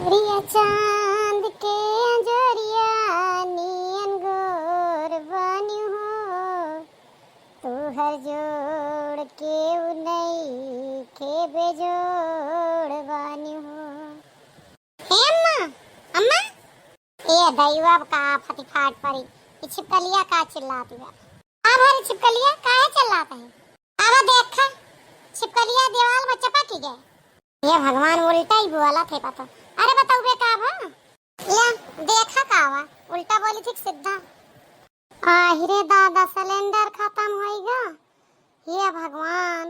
रिया चांद के अंजोरिया नियन गोर बनी हो तू हर जोड़ के उनई के बेजोड़ बनी हो। हे अम्मा अम्मा ये दैवा का फटी फाट पड़ी ये छिपकलिया का चिल्लाती है। अब हरी छिपकलिया काहे चिल्लाता है? अब देखा छिपकलिया दीवार में चपक गए। ये भगवान उल्टा ही बोला थे पता। अरे बताओ बे का भा या देखा कावा उल्टा बोली थी सीधा। आहिरे दादा सिलेंडर खत्म होएगा। ये भगवान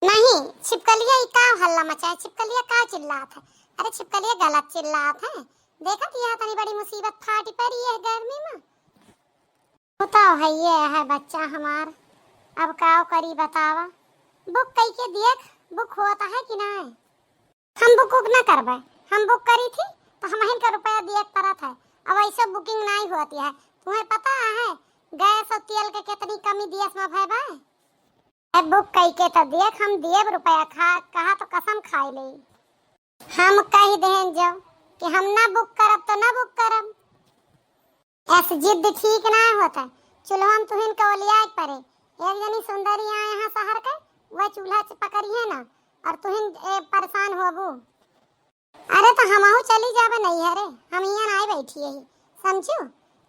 नहीं छिपकलिया का हल्ला मचाए छिपकलिया का चिल्लात है। अरे छिपकलिया गलत चिल्लात है। देखा कि यहाँ तनी बड़ी मुसीबत फाटी पड़ी है गर्मी में। बताओ है ये है बच्चा हमार अब काव करी बतावा। बुक कई के देख बुक होता है कि ना। हम बुक ना करबे हम बुक करी थी तो हम का रुपया दिए परत है। अब ऐसे बुकिंग नहीं होती है। तुम्हें पता है गैस और तेल के कितनी कमी दिए में भाई भाई। अब बुक कई के तो देख हम दिए रुपया खा कहा तो कसम खाई ले। हम कही दें जो कि हम ना बुक करब तो ना बुक करब। ऐसे जिद ठीक ना होता। चलो हम तुहिन कवलिया परे एक जनी सुंदरी आए यहाँ शहर के वह चूल्हा पकड़िए ना और तुहिन परेशान होबू। अरे तो हमहू चली जाबे नहीं है रे हम यहाँ आई बैठी यही समझू।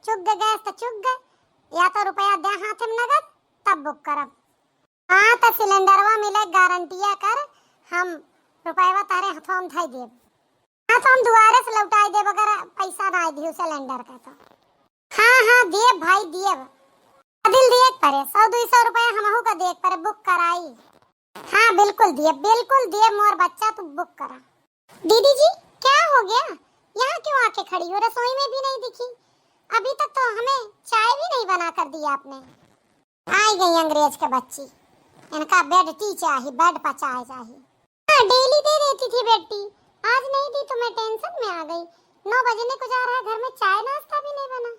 चुग गैस तो चुग गए या तो रुपया दे हाथ में नगद तब बुक करब। हाँ तो सिलेंडरवा मिले गारंटिया कर हम रुपया तारे हाथों में धई देब। हाँ तो हम दोबारा से लौटाई देब अगर पैसा ना दियो सिलेंडर का तो। हाँ देब भाई देब दिल देख परे 100-200 रुपया हमहू का देख परे बुक कराई। हाँ बिल्कुल दिए मोर बच्चा तू बुक करा। दीदी जी क्या हो गया यहाँ क्यों आके खड़ी हो? रसोई में भी नहीं दिखी अभी तक तो हमें चाय भी नहीं बना कर दी आपने। आई गई अंग्रेज के बच्ची इनका बेड टी चाहिए बेड पर चाय चाहिए। हाँ डेली दे देती थी बेटी आज नहीं दी तो मैं टेंशन में आ गई। 9 बजने को जा रहा है घर में चाय नाश्ता भी नहीं बना।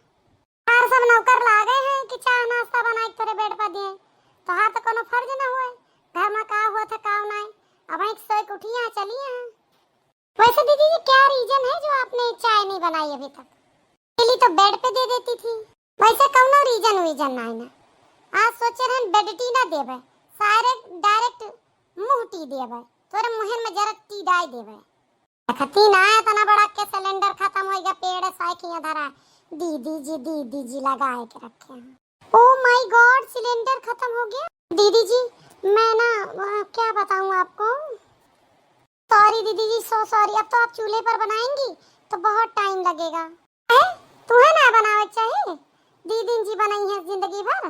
हर सब नौकर ला गए हैं कि चाय नाश्ता बनाई तेरे बेड पर दिए तो हाँ तो कोनो फर्ज ना हुए घर में का हुआ था का नहीं। अब एक सोए के उठी यहाँ चली हैं। वैसे दीदी जी क्या रीजन है जो आपने चाय नहीं बनाई अभी तक? डेली तो बेड पे दे देती थी। वैसे कौनो रीजन नहीं ना आज सोचे रहे बेड टी ना देबे सारे डायरेक्ट मुंह टी देबे तोरे मुंह में जरा टी डाई देबे। खती ना है तना बड़ा के सिलेंडर खत्म हो गया पेड़ साइकिल धरा दीदी जी लगाए के रखे हैं। ओ माय गॉड सिलेंडर खत्म हो गया। दीदी जी मैं ना क्या बताऊं आपको। सॉरी दीदी जी सो सॉरी। अब तो आप चूल्हे पर बनाएंगी तो बहुत टाइम लगेगा। तुम्हें ना बनावे चाहिए दीदी जी बनाई है जिंदगी भर।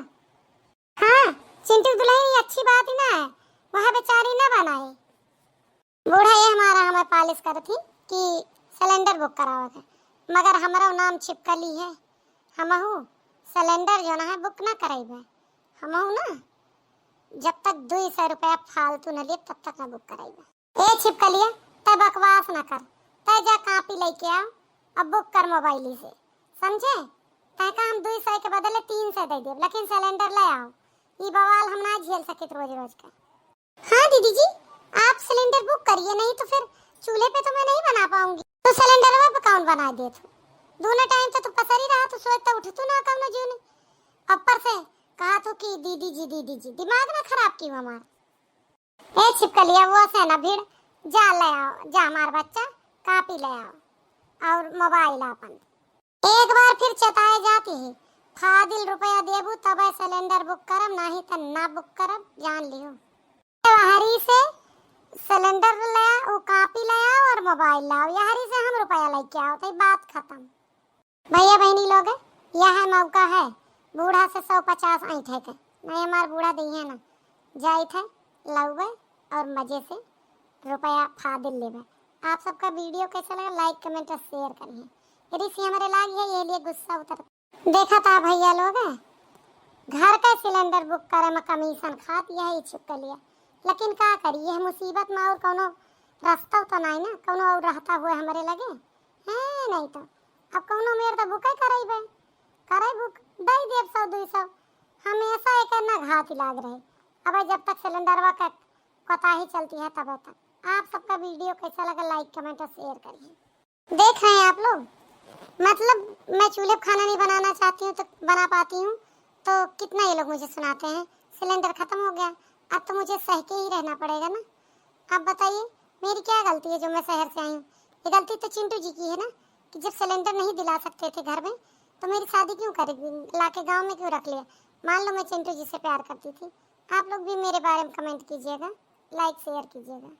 हाँ चिंटू दुल्हन अच्छी बात ही ना है वह बेचारी ना बनाए। बूढ़ा ये हमारा हमें पालिश कर थी कि सिलेंडर बुक करावा था मगर हमारा नाम छिपकली है। हमहू सिलेंडर जो ना है बुक ना कराइबे। हमहू ना जब तक 200 रुपया फालतू न ले तब तक ना बुक कराइबे। ए छिपकलिया तब बकवास न कर तय जा कापी लेके आओ अब बुक कर मोबाइल से समझे। तय का हम 200 के बदले 300 दे देब लेकिन सिलेंडर ले आओ। ये बवाल हम ना झेल सके रोज का। हाँ दीदी जी आप सिलेंडर बुक करिए नहीं तो फिर चूल्हे पे तो मैं नहीं बना पाऊंगी। तो सिलेंडर पे कौन बना दे तू दोनों टाइम से तो पसर ही रहा तो सोचता उठ तू ना कौनो जून ऊपर से कहा तो कि दीदी जी दिमाग ना खराब की हमार। ए छिपकलिया वो से ना भीड़ जा ले आओ जा हमार बच्चा कापी ले आओ और मोबाइल अपन। एक बार फिर चताए जाती है फादिल रुपया देबू तब सिलेंडर बुक करब नहीं तो ना बुक करब जान लियो। हरी से सिलेंडर ले आओ कापी ले आओ और मोबाइल लाओ यहरी से हम रुपया लेके आओ तो बात खत्म। भैया बहनी लोग यह मौका है बूढ़ा से 150 ऐठ है नहीं हमार बूढ़ा दी है ना जाई थे लौबे और मजे से रुपया फादिल लेबे। आप सबका वीडियो कैसा लगा लाइक कमेंट और शेयर करिए। यदि सी हमारे लाग है ये लिए गुस्सा उतर देखा था भैया लोग घर का सिलेंडर बुक करे में कमीशन खाती है छिपकलिया लेकिन का करिए मुसीबत में और कोनो रास्ता तो नहीं ना कोनो और रहता हुए हमारे लगे हैं नहीं तो अब कोनो मेरे तो बुक कराइबे करे बुक दई देब 100-200 हमेशा एक ना घात लाग रहे। अब जब तक सिलेंडरवा का कोताही चलती है तब तक। आप सबका वीडियो कैसा लगा लाइक कमेंट और शेयर करिए। देख रहे हैं आप लोग, मतलब मैं चूल्हे पे खाना नहीं बनाना चाहती हूँ तो बना पाती हूँ, तो कितना ये लोग मुझे सुनाते हैं। सिलेंडर खत्म हो गया, अब तो मुझे सह के ही रहना पड़ेगा ना। आप बताइए मेरी क्या गलती है जो मैं शहर से आई हूँ। ये गलती तो चिंटू जी की है ना, कि जब सिलेंडर नहीं दिला सकते थे घर में तो मेरी शादी क्यों कर लाके गांव में क्यों रख लिया। मान लो मैं चिंटू जी से प्यार करती थी। आप लोग भी मेरे बारे में कमेंट कीजिएगा, लाइक शेयर कीजिएगा।